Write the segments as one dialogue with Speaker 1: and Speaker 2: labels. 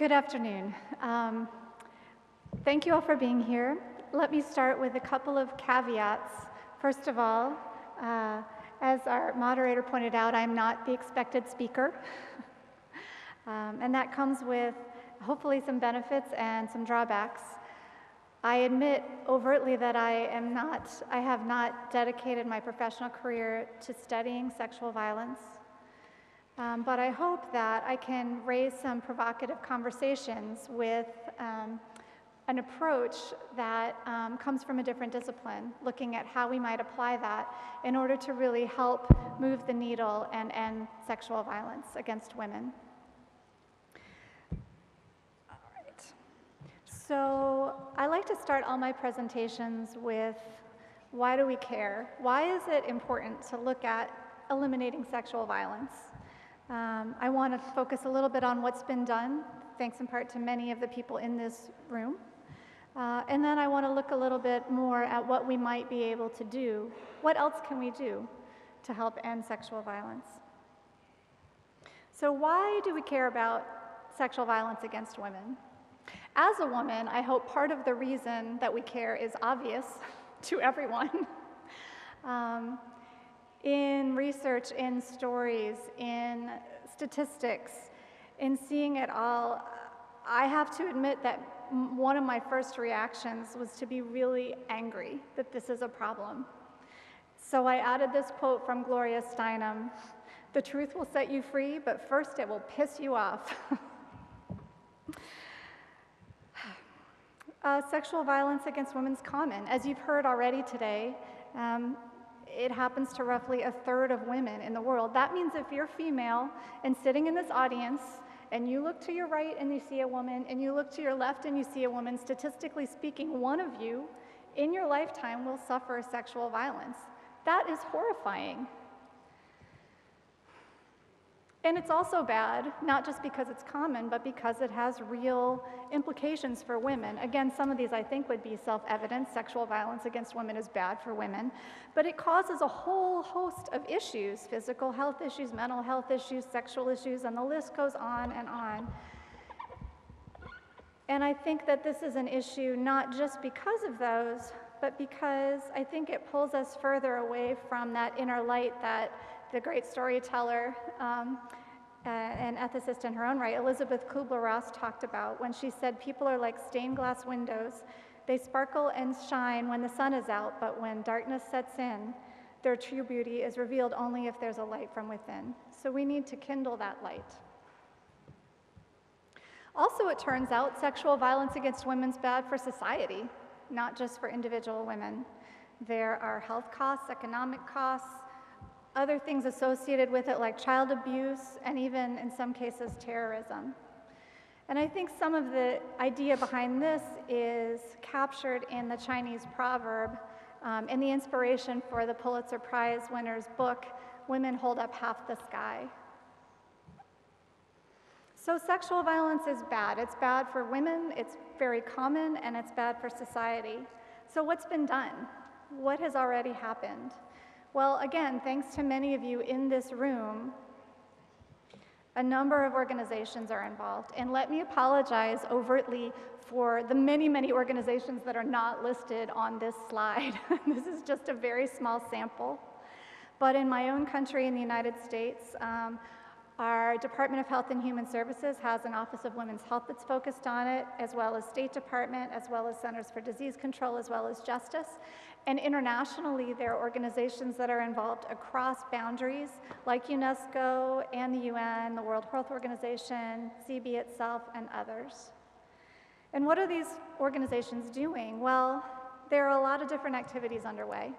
Speaker 1: Good afternoon. Thank you all for being here. Let me start with a couple of caveats. First of all, as our moderator pointed out, I'm not the expected speaker. And that comes with hopefully some benefits and some drawbacks. I admit overtly that I have not dedicated my professional career to studying sexual violence. But I hope that I can raise some provocative conversations with an approach that comes from a different discipline, looking at how we might apply that in order to really help move the needle and end sexual violence against women. All right. So I like to start all my presentations with, why do we care? Why is it important to look at eliminating sexual violence? I want to focus a little bit on what's been done, thanks in part to many of the people in this room. And then I want to look a little bit more at what we might be able to do. What else can we do to help end sexual violence? So why do we care about sexual violence against women? As a woman, I hope part of the reason that we care is obvious to everyone. In research, in stories, in statistics, in seeing it all, I have to admit that one of my first reactions was to be really angry that this is a problem. So I added this quote from Gloria Steinem: "The truth will set you free, but first it will piss you off." Sexual violence against women is common. As you've heard already today, it happens to roughly 1/3 of women in the world. That means if you're female and sitting in this audience and you look to your right and you see a woman and you look to your left and you see a woman, statistically speaking, one of you in your lifetime will suffer sexual violence. That is horrifying. And it's also bad, not just because it's common, but because it has real implications for women. Again, some of these I think would be self-evident. Sexual violence against women is bad for women. But it causes a whole host of issues: physical health issues, mental health issues, sexual issues, and the list goes on and on. And I think that this is an issue not just because of those, but because I think it pulls us further away from that inner light that the great storyteller and ethicist in her own right, Elizabeth Kubler-Ross, talked about when she said, "People are like stained glass windows. They sparkle and shine when the sun is out, but when darkness sets in, their true beauty is revealed only if there's a light from within." So we need to kindle that light. Also, it turns out sexual violence against women is bad for society, not just for individual women. There are health costs, economic costs, other things associated with it like child abuse, and even in some cases terrorism. And I think some of the idea behind this is captured in the Chinese proverb and the inspiration for the Pulitzer Prize winner's book, "Women Hold Up Half the Sky." So sexual violence is bad. It's bad for women, it's very common, and it's bad for society. So what's been done? What has already happened? Well, again, thanks to many of you in this room, a number of organizations are involved. And let me apologize overtly for the many, many organizations that are not listed on this slide. This is just a very small sample. But in my own country, in the United States, our Department of Health and Human Services has an Office of Women's Health that's focused on it, as well as State Department, as well as Centers for Disease Control, as well as Justice. And internationally, there are organizations that are involved across boundaries, like UNESCO and the UN, the World Health Organization, CB itself, and others. And what are these organizations doing? Well, there are a lot of different activities underway.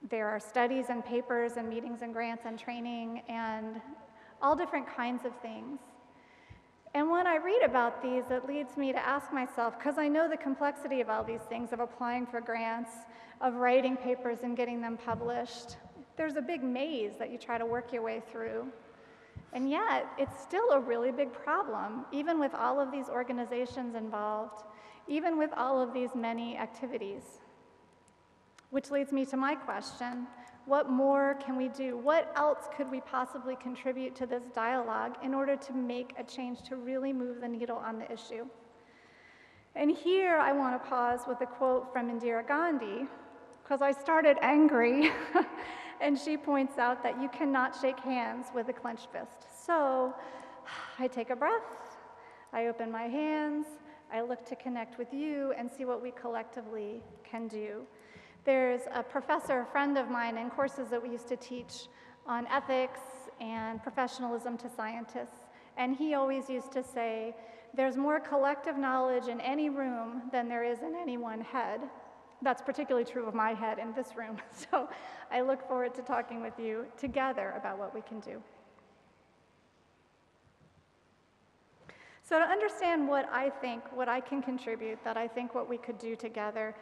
Speaker 1: There are studies and papers and meetings and grants and training and all different kinds of things. And when I read about these, it leads me to ask myself, because I know the complexity of all these things, of applying for grants, of writing papers and getting them published. There's a big maze that you try to work your way through. And yet, it's still a really big problem, even with all of these organizations involved, even with all of these many activities. Which leads me to my question, what more can we do? What else could we possibly contribute to this dialogue in order to make a change to really move the needle on the issue? And here I want to pause with a quote from Indira Gandhi, because I started angry, and she points out that you cannot shake hands with a clenched fist. So I take a breath, I open my hands, I look to connect with you and see what we collectively can do. There's a professor, a friend of mine, in courses that we used to teach on ethics and professionalism to scientists, and he always used to say, there's more collective knowledge in any room than there is in any one head. That's particularly true of my head in this room, so I look forward to talking with you together about what we can do. So to understand what I think, what I can contribute, that I think what we could do together,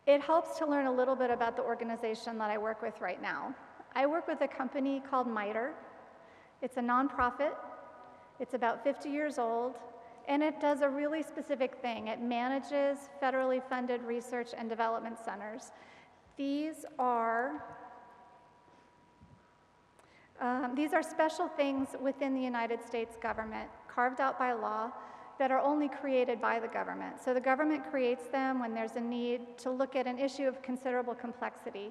Speaker 1: it helps to learn a little bit about the organization that I work with right now. I work with a company called MITRE. It's a nonprofit. It's about 50 years old, and it does a really specific thing. It manages federally funded research and development centers. These are special things within the United States government, carved out by law, that are only created by the government. So the government creates them when there's a need to look at an issue of considerable complexity,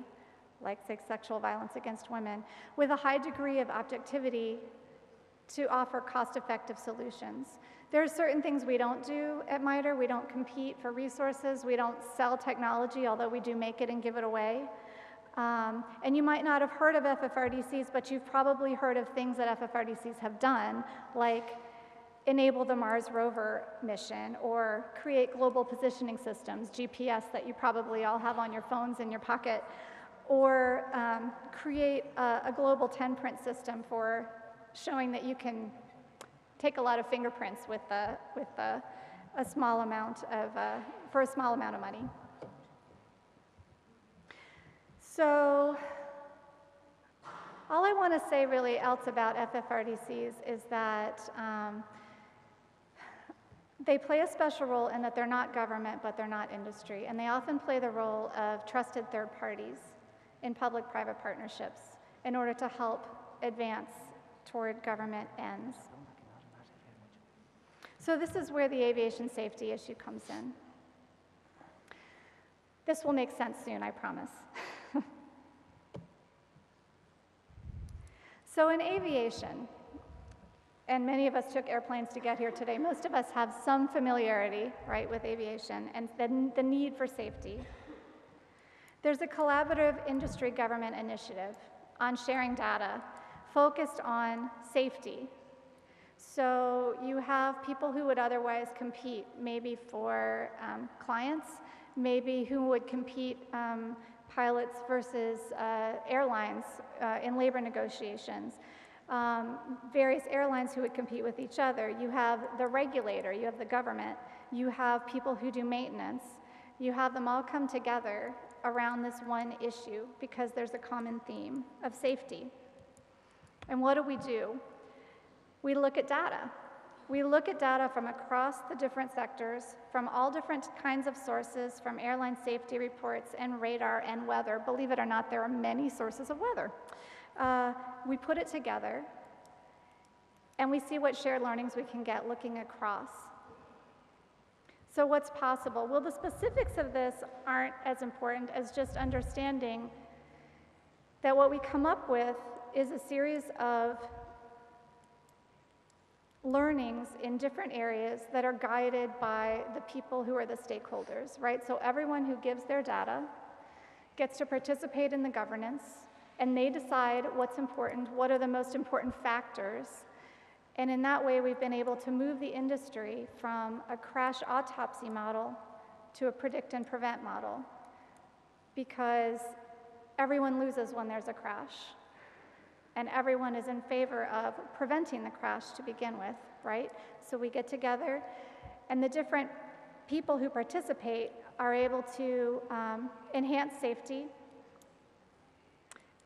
Speaker 1: like, say, sexual violence against women, with a high degree of objectivity to offer cost-effective solutions. There are certain things we don't do at MITRE. We don't compete for resources. We don't sell technology, although we do make it and give it away. And you might not have heard of FFRDCs, but you've probably heard of things that FFRDCs have done, like enable the Mars rover mission, or create global positioning systems, GPS that you probably all have on your phones in your pocket, or create a global 10-print system for showing that you can take a lot of fingerprints with a small amount of, for a small amount of money. So all I want to say really else about FFRDCs is that they play a special role in that they're not government, but they're not industry, and they often play the role of trusted third parties in public-private partnerships in order to help advance toward government ends. So this is where the aviation safety issue comes in. This will make sense soon, I promise. So in aviation, and many of us took airplanes to get here today, most of us have some familiarity, right, with aviation and the need for safety. There's a collaborative industry-government initiative on sharing data focused on safety. So you have people who would otherwise compete, maybe for clients, maybe who would compete pilots versus airlines in labor negotiations. Various airlines who would compete with each other. You have the regulator, you have the government, you have people who do maintenance. You have them all come together around this one issue because there's a common theme of safety. And what do? We look at data. We look at data from across the different sectors, from all different kinds of sources, from airline safety reports and radar and weather. Believe it or not, there are many sources of weather. We put it together, and we see what shared learnings we can get looking across. So what's possible? Well, the specifics of this aren't as important as just understanding that what we come up with is a series of learnings in different areas that are guided by the people who are the stakeholders, right? So everyone who gives their data gets to participate in the governance, and they decide what's important, what are the most important factors. And in that way, we've been able to move the industry from a crash autopsy model to a predict and prevent model, because everyone loses when there's a crash. And everyone is in favor of preventing the crash to begin with, right? So we get together, and the different people who participate are able to enhance safety,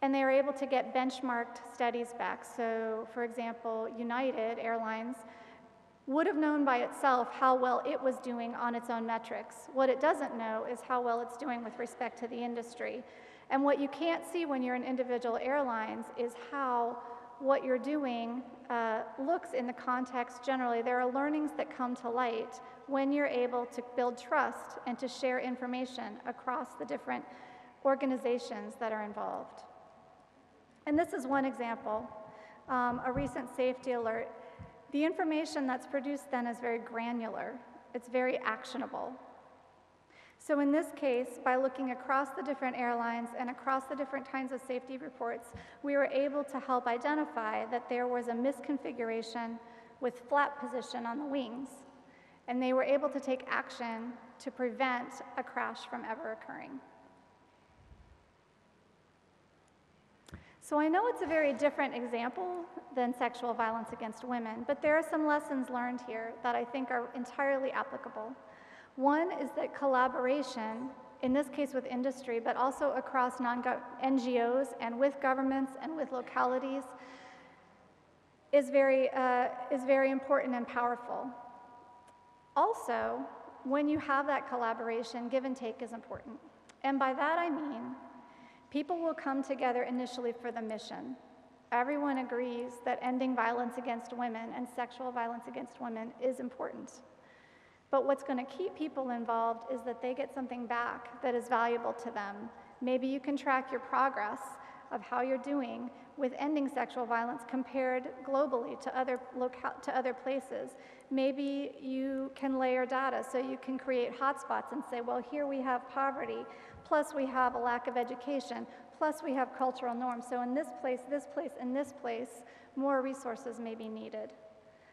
Speaker 1: and they are able to get benchmarked studies back. So, for example, United Airlines would have known by itself how well it was doing on its own metrics. What it doesn't know is how well it's doing with respect to the industry. And what you can't see when you're in individual airlines is how what you're doing looks in the context generally. There are learnings that come to light when you're able to build trust and to share information across the different organizations that are involved. And this is one example, a recent safety alert. The information that's produced then is very granular. It's very actionable. So in this case, by looking across the different airlines and across the different kinds of safety reports, we were able to help identify that there was a misconfiguration with flap position on the wings, and they were able to take action to prevent a crash from ever occurring. So I know it's a very different example than sexual violence against women, but there are some lessons learned here that I think are entirely applicable. One is that collaboration, in this case with industry, but also across NGOs and with governments and with localities, is very important and powerful. Also, when you have that collaboration, give and take is important. And by that I mean, people will come together initially for the mission. Everyone agrees that ending violence against women and sexual violence against women is important. But what's going to keep people involved is that they get something back that is valuable to them. Maybe you can track your progress of how you're doing with ending sexual violence compared globally to other places. Maybe you can layer data so you can create hotspots and say, well, here we have poverty, plus we have a lack of education, plus we have cultural norms. So in this place, and this place, more resources may be needed.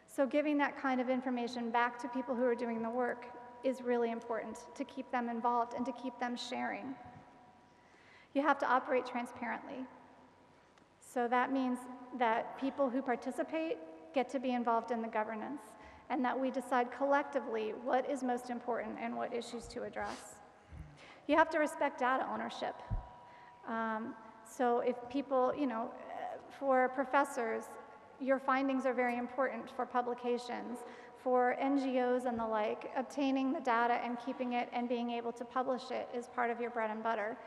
Speaker 1: So giving that kind of information back to people who are doing the work is really important to keep them involved and to keep them sharing. You have to operate transparently. So that means that people who participate get to be involved in the governance, and that we decide collectively what is most important and what issues to address. You have to respect data ownership. So if people, for professors, your findings are very important for publications. For NGOs and the like, obtaining the data and keeping it and being able to publish it is part of your bread and butter.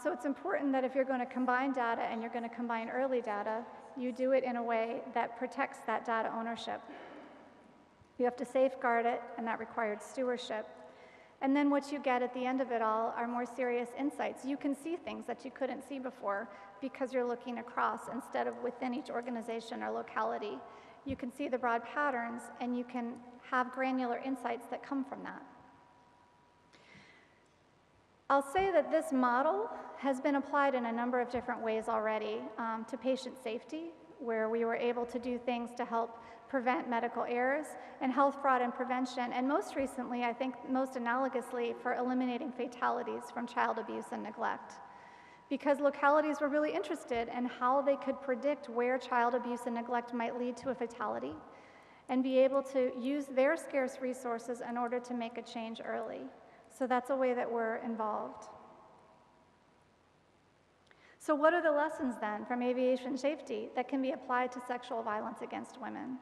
Speaker 1: So it's important that if you're going to combine data and you're going to combine early data, you do it in a way that protects that data ownership. You have to safeguard it, and that required stewardship. And then what you get at the end of it all are more serious insights. You can see things that you couldn't see before because you're looking across instead of within each organization or locality. You can see the broad patterns, and you can have granular insights that come from that. I'll say that this model has been applied in a number of different ways already to patient safety, where we were able to do things to help prevent medical errors, and health fraud and prevention, and most recently, I think most analogously, for eliminating fatalities from child abuse and neglect. Because localities were really interested in how they could predict where child abuse and neglect might lead to a fatality, and be able to use their scarce resources in order to make a change early. So that's a way that we're involved. So what are the lessons then from aviation safety that can be applied to sexual violence against women?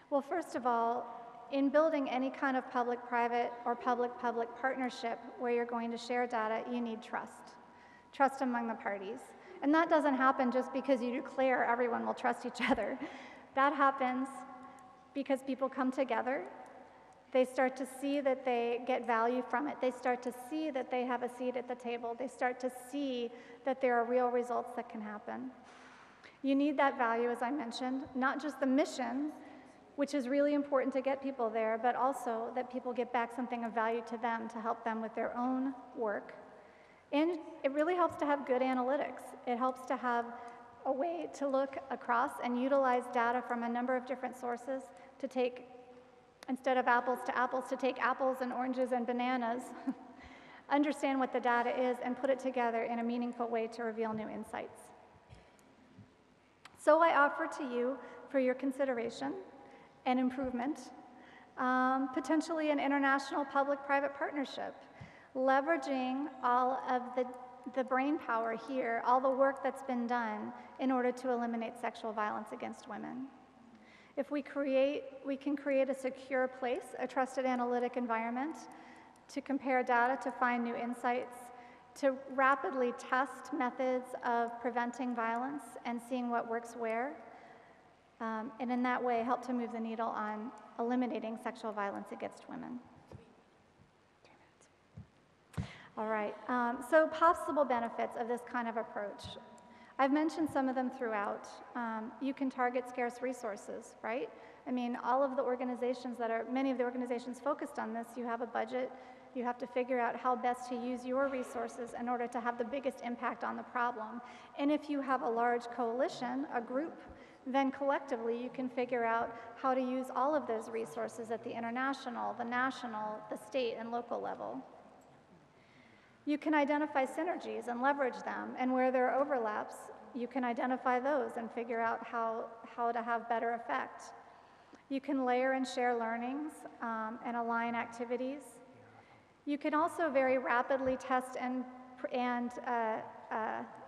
Speaker 1: Well, first of all, in building any kind of public-private or public-public partnership where you're going to share data, you need trust among the parties. And that doesn't happen just because you declare everyone will trust each other. That happens because people come together. They start to see that they get value from it. They start to see that they have a seat at the table. They start to see that there are real results that can happen. You need that value, as I mentioned, not just the mission, which is really important to get people there, but also that people get back something of value to them to help them with their own work. And it really helps to have good analytics. It helps to have a way to look across and utilize data from a number of different sources to take, instead of apples to apples, to take apples and oranges and bananas, understand what the data is, and put it together in a meaningful way to reveal new insights. So I offer to you, for your consideration and improvement, potentially an international public-private partnership, leveraging all of the brain power here, all the work that's been done in order to eliminate sexual violence against women. If we can create a secure place, a trusted analytic environment to compare data to find new insights, to rapidly test methods of preventing violence and seeing what works where, and in that way help to move the needle on eliminating sexual violence against women. All right, so possible benefits of this kind of approach. I've mentioned some of them throughout. You can target scarce resources, right? I mean, all of the organizations many of the organizations focused on this, you have a budget, you have to figure out how best to use your resources in order to have the biggest impact on the problem. And if you have a large coalition, a group, then collectively you can figure out how to use all of those resources at the international, the national, the state, and local level. You can identify synergies and leverage them, and where there are overlaps, you can identify those and figure out how to have better effect. You can layer and share learnings and align activities. You can also very rapidly test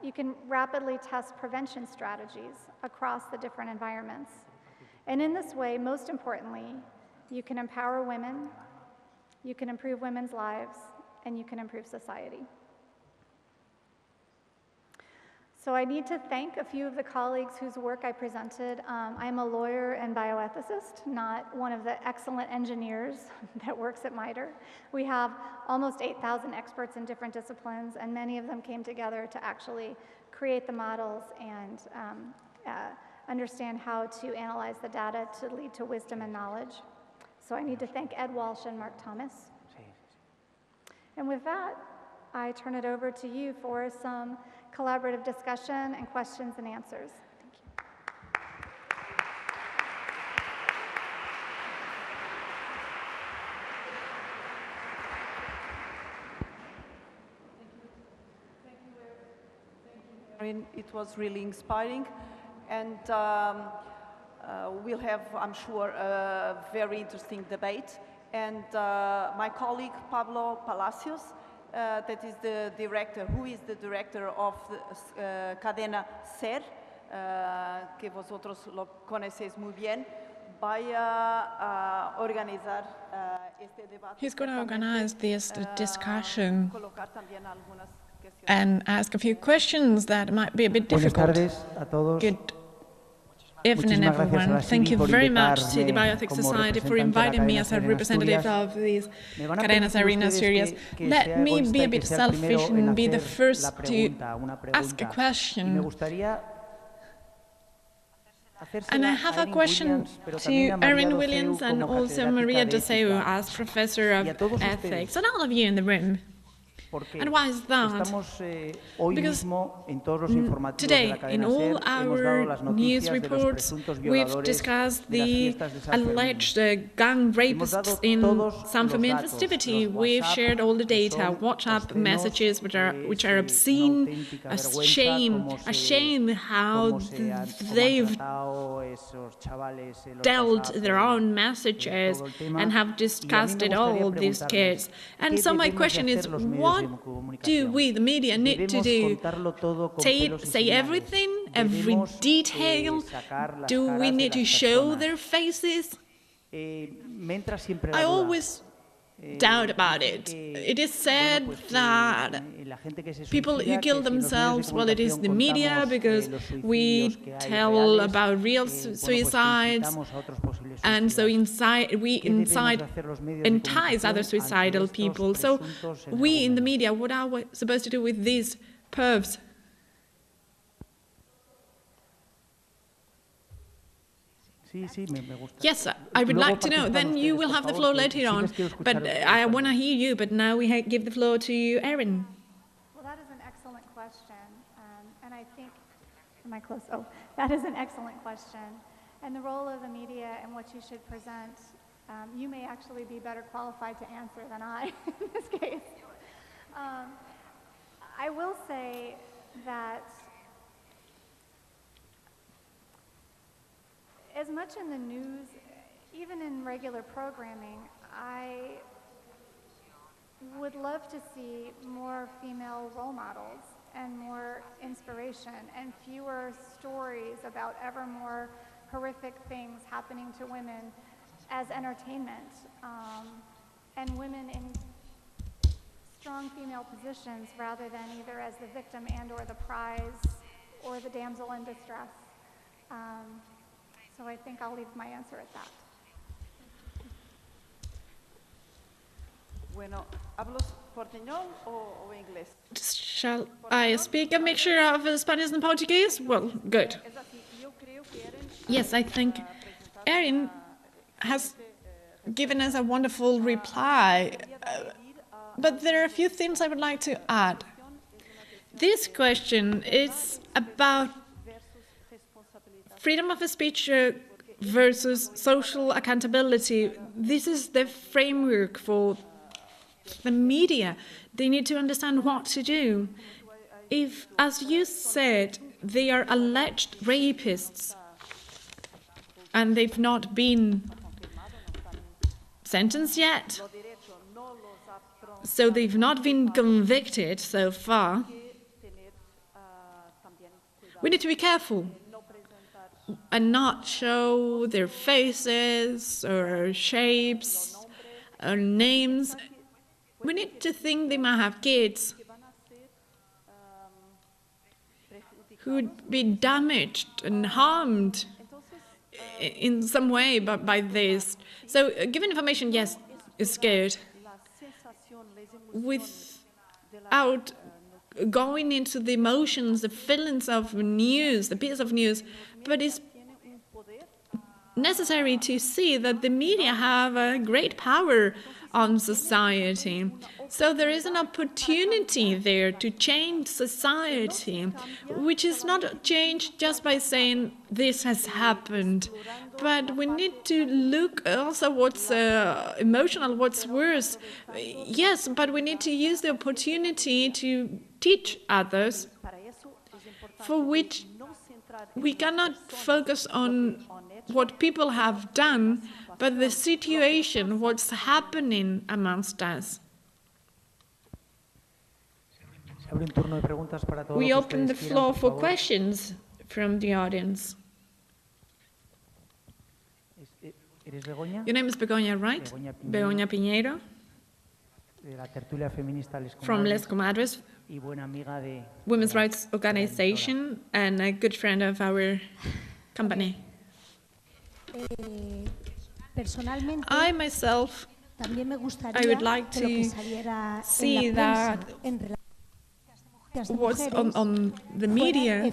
Speaker 1: you can rapidly test prevention strategies across the different environments. And in this way, most importantly, you can empower women, you can improve women's lives, and you can improve society. So I need to thank a few of the colleagues whose work I presented. I'm a lawyer and bioethicist, not one of the excellent engineers that works at MITRE. We have almost 8,000 experts in different disciplines, and many of them came together to actually create the models and understand how to analyze the data to lead to wisdom and knowledge. So I need to thank Ed Walsh and Mark Thomas. And with that, I turn it over to you for some collaborative discussion and questions and answers. Thank you.
Speaker 2: Erin. It was really inspiring, and we'll have, I'm sure, a very interesting debate. And my colleague Pablo Palacios, that is the director, who is the director of the, Cadena SER, que vosotros lo conocéis muy bien, vai a organizar este debate.
Speaker 3: He's going to organize this discussion and ask a few questions that might be a bit difficult. Good evening, everyone. Thank you very much to the Bioethics Society for inviting me as a representative of this Cadena SER series. Let me be a bit selfish and be the first to ask a question. And I have a question to Erin Williams and also Maria Doseu as Professor of Ethics, and all of you in the room. And why is that? Because today, in all our news reports, we've discussed the alleged gang rapists in San Fermin festivity. We've shared all the data, WhatsApp messages which are obscene, a shame how they've dealt their own messages and have discussed it all, these kids. And so my question is, what do we, the media, need to do? Say everything, every detail? Do we need to show their faces? I always doubt about it. It is said that people who kill themselves, well, it is the media, because we tell about real suicides, and so we entice other suicidal people. So we in the media, what are we supposed to do with these pervs? Yes, I would like to know. Then you will have the floor later on. But I want to hear you. But now we give the floor to you, Erin.
Speaker 1: Well, that is an excellent question. And I think, am I close? Oh, that is an excellent question. And the role of the media and what you should present, you may actually be better qualified to answer than I in this case. I will say that as much in the news, even in regular programming, I would love to see more female role models and more inspiration and fewer stories about ever more horrific things happening to women as entertainment, and women in strong female positions rather than either as the victim and or the prize or the damsel in distress. So I think I'll leave my answer at that.
Speaker 2: Bueno, ¿hablo portuñol o inglés?
Speaker 3: Shall I speak a mixture of Spanish and Portuguese? Well, good. Yes, I think Erin has given us a wonderful reply, but there are a few things I would like to add. This question is about freedom of speech versus social accountability. This is the framework for the media. They need to understand what to do. If, as you said, they are alleged rapists and they've not been sentenced yet, so they've not been convicted so far, we need to be careful and not show their faces or shapes or names. We need to think they might have kids who would be damaged and harmed in some way by this. So giving information, yes, is good, without going into the emotions, the feelings of news, the piece of news, but it's necessary to see that the media have a great power on society. So there is an opportunity there to change society, which is not changed just by saying this has happened, but we need to look also what's emotional, what's worse. Yes, but we need to use the opportunity to teach others, for which we cannot focus on what people have done, but the situation, what's happening amongst us. We open the floor for questions from the audience. Your name is Begoña, right? Begoña Piñeiro, from Les Comadres, women's rights organization, and a good friend of our company. I myself, I would like to see that what's on the media.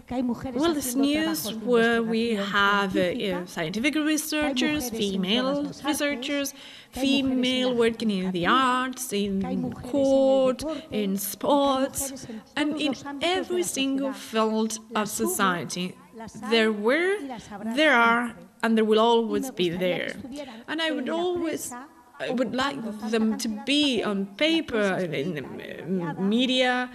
Speaker 3: Well, this news where we have scientific researchers, female researchers, female working in the arts, in court, in sports, and in every single field of society. There were, there are, and there will always be there. And I would like them to be on paper, in media,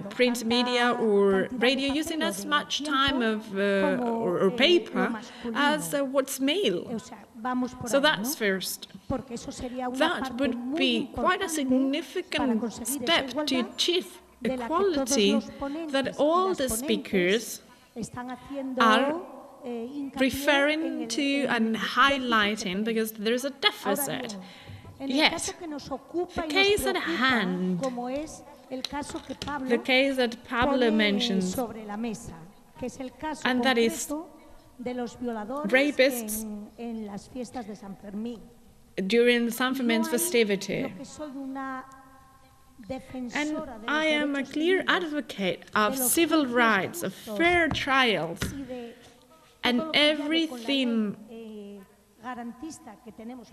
Speaker 3: print media or radio, using as much time of or paper as what's mail. So that's first. That would be quite a significant step to achieve equality, that all the speakers are referring to and highlighting, because there's a deficit. Yes, the case at hand, the case that Pablo mentions, and that is rapists during San Fermin's festivity. And I am a clear advocate of civil rights, of fair trials, and everything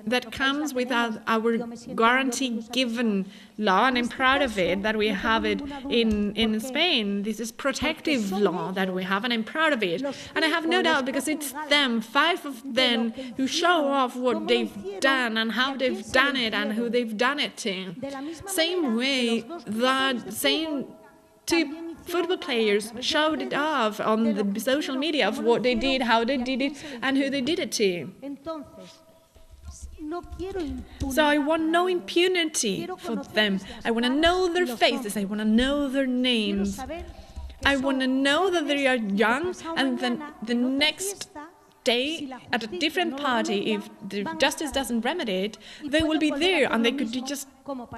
Speaker 3: that comes with our guarantee-given law, and I'm proud of it, that we have it in Spain. This is protective law that we have, and I'm proud of it. And I have no doubt, because it's them, 5 of them, who show off what they've done and how they've done it and who they've done it to. Same way that same 2 football players showed it off on the social media of what they did, how they did it, and who they did it to. So I want no impunity for them. I want to know their faces. I want to know their names. I want to know that they are young, and then the next day at a different party, if the justice doesn't remedy it, they will be there and they could just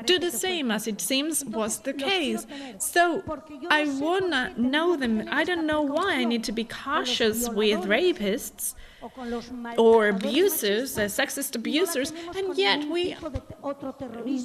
Speaker 3: do the same, as it seems was the case. So I want to know them. I don't know why I need to be cautious with rapists or abusers, sexist abusers, and yet we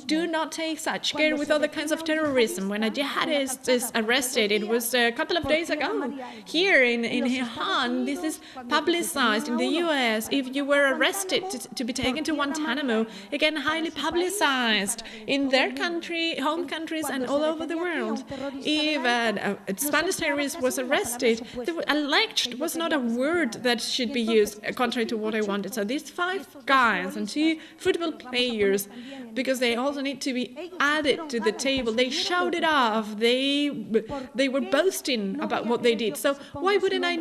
Speaker 3: do not take such care with other kinds of terrorism. When a jihadist is arrested, it was a couple of days ago, here in Wuhan, this is publicized in the US. If you were arrested to be taken to Guantanamo, again, highly publicized in their country, home countries, and all over the world. If a Spanish terrorist was arrested, alleged was not a word that should be used, contrary to what I wanted. So these 5 guys and 2 football players, because they also need to be added to the table, they showed it off. They were boasting about what they did. So why wouldn't I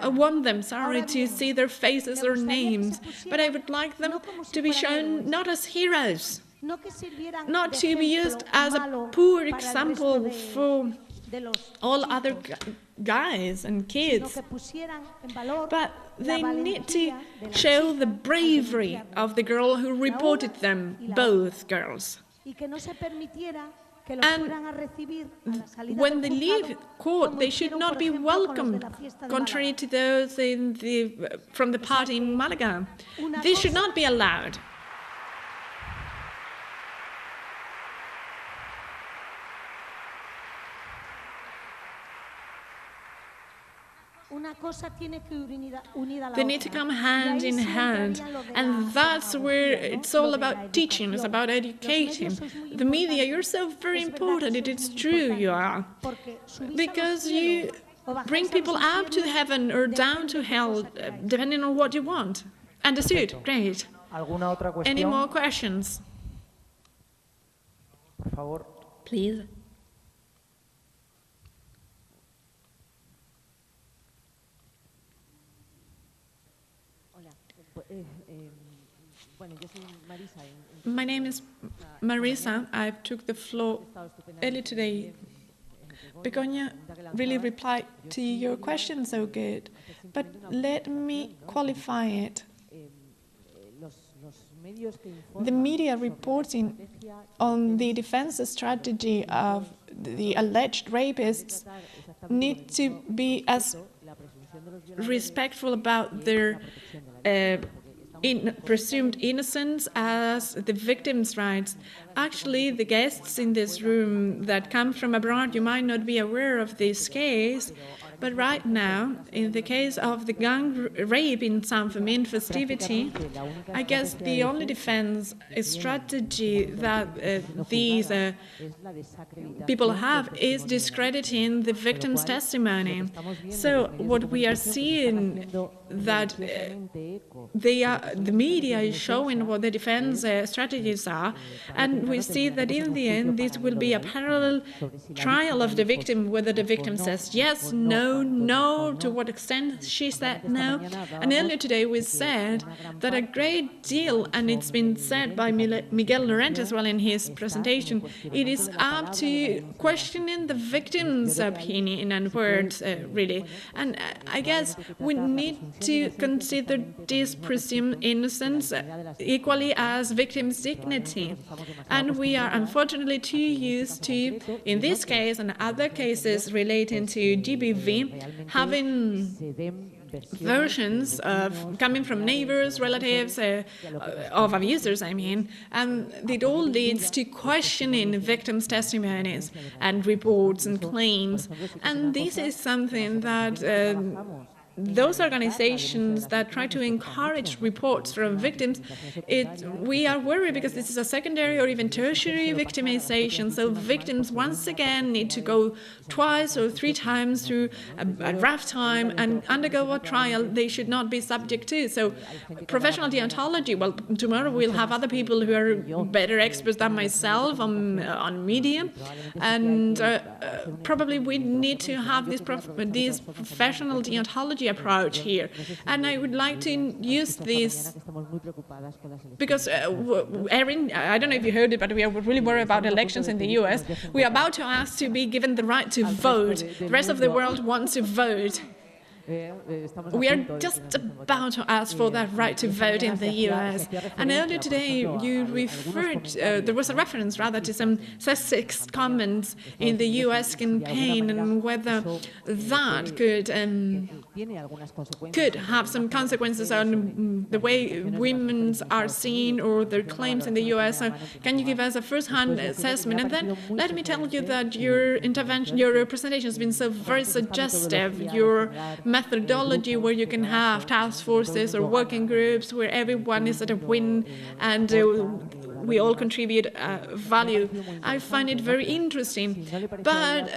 Speaker 3: want them, to see their faces or names? But I would like them to be shown not as heroes, not to be used as a poor example for all other guys and kids, but they need to show the bravery of the girl who reported them, both girls. And when they leave court, they should not be welcomed, contrary to those from the party in Malaga. This should not be allowed. They need to come hand in hand, and that's where it's all about teaching, it's about educating. The media, you're so very important, it is true you are, because you bring people up to heaven or down to hell, depending on what you want. Understood? Great. Any more questions? Please. My name is Marisa. I took the floor earlier today. Begoña really replied to your question so good, but let me qualify it. The media reporting on the defense strategy of the alleged rapists need to be as respectful about their presumed innocence as the victims' rights. Actually, the guests in this room that come from abroad, you might not be aware of this case, but right now, in the case of the gang rape in San Fermin festivity, I guess the only defense strategy that these people have is discrediting the victim's testimony. So what we are seeing that the media is showing what the defense strategies are, and we see that in the end this will be a parallel trial of the victim, whether the victim says yes, no, to what extent she said no. And earlier today we said that a great deal, and it's been said by Miguel Lorente as well in his presentation, it is up to questioning the victim's opinion and words, really. And I guess we need to consider this presumed innocence equally as victim's dignity. And we are unfortunately too used to, in this case and other cases relating to GBV, having versions of coming from neighbors, relatives, of abusers, I mean, and it all leads to questioning victims' testimonies and reports and claims. And this is something that those organizations that try to encourage reports from victims, we are worried because this is a secondary or even tertiary victimization. So victims once again need to go 2 or 3 times through a rough time and undergo a trial they should not be subject to. So professional deontology, well, tomorrow we'll have other people who are better experts than myself on media, and probably we need to have this professional deontology methodology approach here. And I would like to use this because, Erin, I don't know if you heard it, but we are really worried about elections in the US. We are about to ask to be given the right to vote. The rest of the world wants to vote. We are just about to ask for that right to vote in the US. And earlier today, you referred, there was a reference rather to some sexist comments in the US campaign and whether that could have some consequences on the way women are seen or their claims in the US. So can you give us a first-hand assessment? And then let me tell you that your intervention, your presentation has been so very suggestive. Your methodology where you can have task forces or working groups where everyone is at a win and we all contribute value. I find it very interesting. But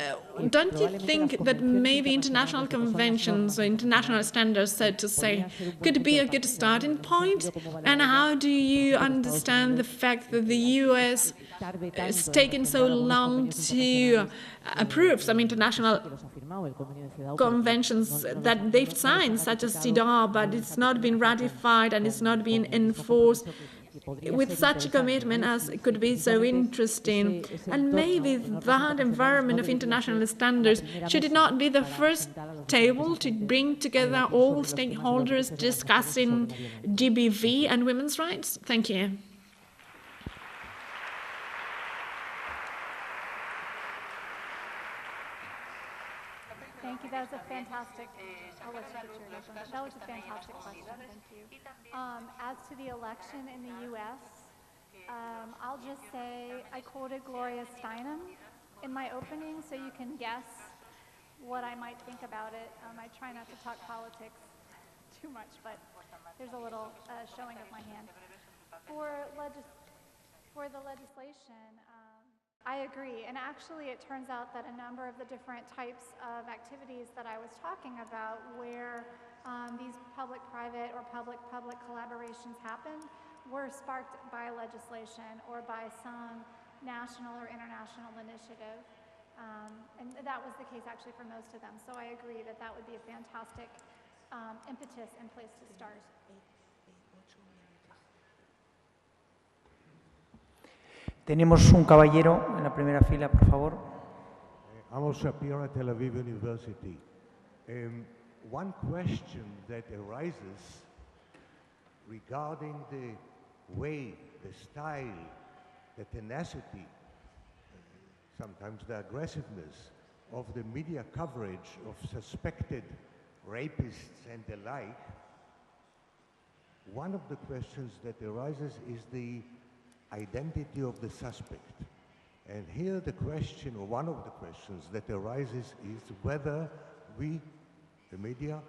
Speaker 3: don't you think that maybe international conventions or international standards, so to say, could be a good starting point? And how do you understand the fact that the US has taken so long to approve some international conventions that they've signed, such as CEDAW, but it's not been ratified and it's not been enforced with such a commitment as it could be so interesting? And maybe that environment of international standards, should it not be the first table to bring together all stakeholders discussing GBV and women's rights? Thank you.
Speaker 1: Thank you. That was a fantastic. I'll let you get your next one. That was a fantastic question. Thank you. As to the election in the U.S., I'll just say I quoted Gloria Steinem in my opening, so you can guess what I might think about it. I try not to talk politics too much, but there's a little showing of my hand. For the legislation, I agree, and actually it turns out that a number of the different types of activities that I was talking about where these public-private or public-public collaborations happen were sparked by legislation or by some national or international initiative. And that was the case actually for most of them. So I agree that that would be a fantastic impetus and place to start.
Speaker 4: Tenemos un caballero en la primera fila, por favor.
Speaker 5: Amos Shapiro at Tel Aviv University. One question that arises regarding the way, the style, the tenacity, sometimes the aggressiveness of the media coverage of suspected rapists and the like, one of the questions that arises is the identity of the suspect. And here the question, or one of the questions that arises is whether we, the media,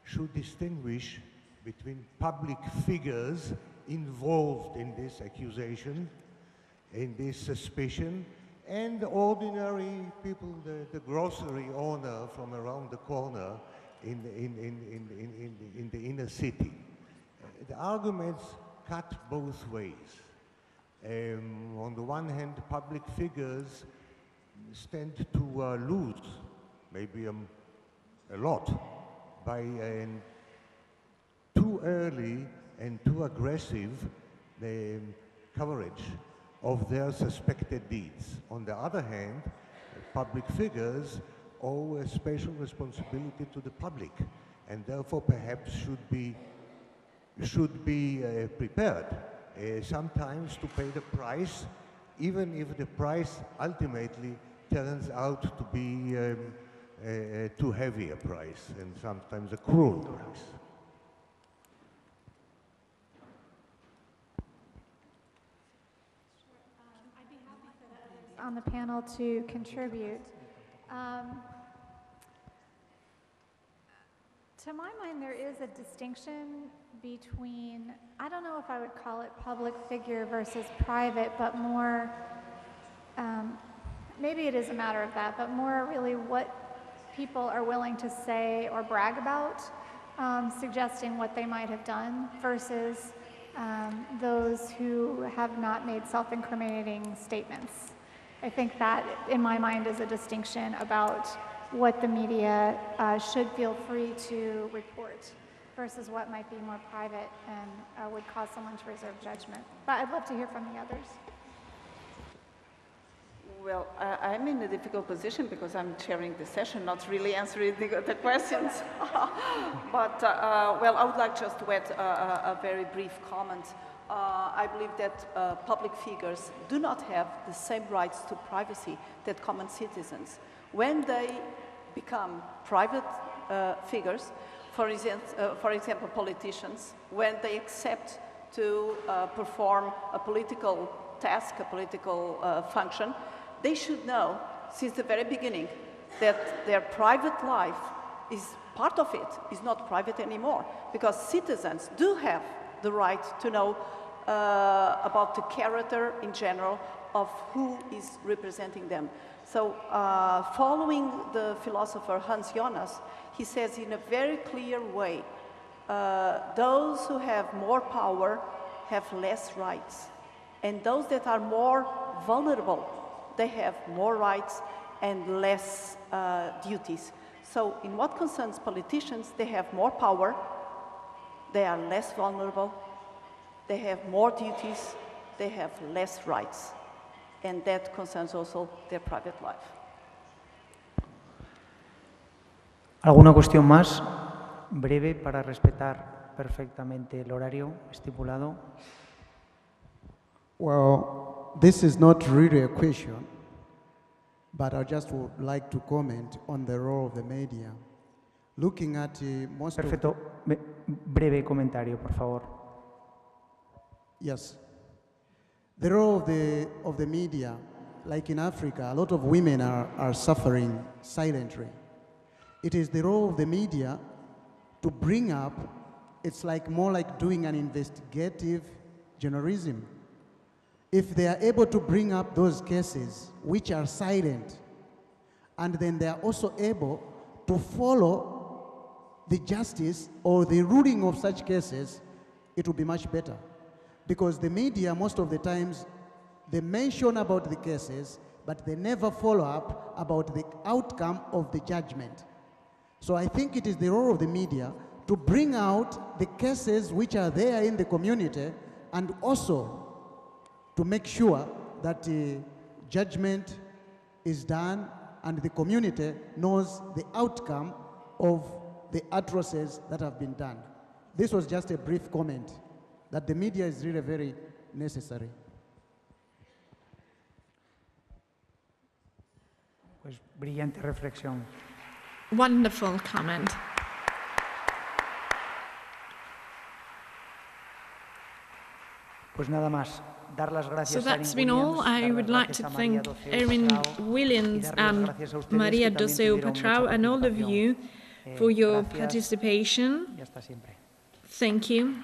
Speaker 5: should distinguish between public figures involved in this accusation, in this suspicion, and ordinary people, the grocery owner from around the corner in the inner city. The arguments cut both ways. On the one hand, public figures stand to lose, maybe a lot, by too early and too aggressive coverage of their suspected deeds. On the other hand, public figures owe a special responsibility to the public, and therefore perhaps should be prepared sometimes to pay the price, even if the price ultimately turns out to be too heavy a price, and sometimes a cruel price.
Speaker 1: I'd be happy for the others on the panel to contribute. To my mind, there is a distinction between, I don't know if I would call it public figure versus private, but more, maybe it is a matter of that, but more really what people are willing to say or brag about, suggesting what they might have done versus those who have not made self-incriminating statements. I think that, in my mind, is a distinction about what the media should feel free to report versus what might be more private and would cause someone to reserve judgment. But I'd love to hear from the others.
Speaker 2: Well, I'm in a difficult position because I'm chairing the session, not really answering the questions. But, well, I would like just to add a very brief comment. I believe that public figures do not have the same rights to privacy that common citizens. When they become private figures, for example, politicians, when they accept to perform a political task, a political function, they should know since the very beginning that their private life is part of it, is not private anymore, because citizens do have the right to know about the character in general of who is representing them. So following the philosopher Hans Jonas, he says in a very clear way, those who have more power have less rights, and those that are more vulnerable, they have more rights and less duties. So in what concerns politicians, they have more power, they are less vulnerable, they have more duties, they have less rights. And that concerns also their private life.
Speaker 4: ¿Alguna cuestión más? Breve para respetar perfectamente el horario estipulado.
Speaker 6: Well, this is not really a question, but I just would like to comment on the role of the media. Looking at most
Speaker 4: Perfecto. Breve comentario, por favor.
Speaker 6: Yes. The role of the media, like in Africa, a lot of women are suffering silently. It is the role of the media to bring up, it's like more like doing an investigative journalism. If they are able to bring up those cases which are silent, and then they are also able to follow the justice or the ruling of such cases, it will be much better. Because the media, most of the times, they mention about the cases, but they never follow up about the outcome of the judgment. So I think it is the role of the media to bring out the cases which are there in the community, and also to make sure that judgment is done and the community knows the outcome of the atrocities that have been done. This was just a brief comment that the media is really very necessary.
Speaker 4: Pues brillante reflexión.
Speaker 3: Wonderful comment.
Speaker 4: Pues nada más. Dar las gracias
Speaker 3: So
Speaker 4: a
Speaker 3: that's
Speaker 4: Erin
Speaker 3: been all.
Speaker 4: Williams,
Speaker 3: I
Speaker 4: dar
Speaker 3: would
Speaker 4: las
Speaker 3: like
Speaker 4: gracias
Speaker 3: to
Speaker 4: a María
Speaker 3: thank
Speaker 4: Doceu
Speaker 3: Erin
Speaker 4: Patrao,
Speaker 3: Williams
Speaker 4: y dar las
Speaker 3: and
Speaker 4: gracias a ustedes,
Speaker 3: Maria
Speaker 4: que también
Speaker 3: Doceu
Speaker 4: tuvieron mucha
Speaker 3: Patrao and all of
Speaker 4: participación.
Speaker 3: you for your
Speaker 4: Gracias
Speaker 3: participation.
Speaker 4: y hasta siempre.
Speaker 3: Thank you.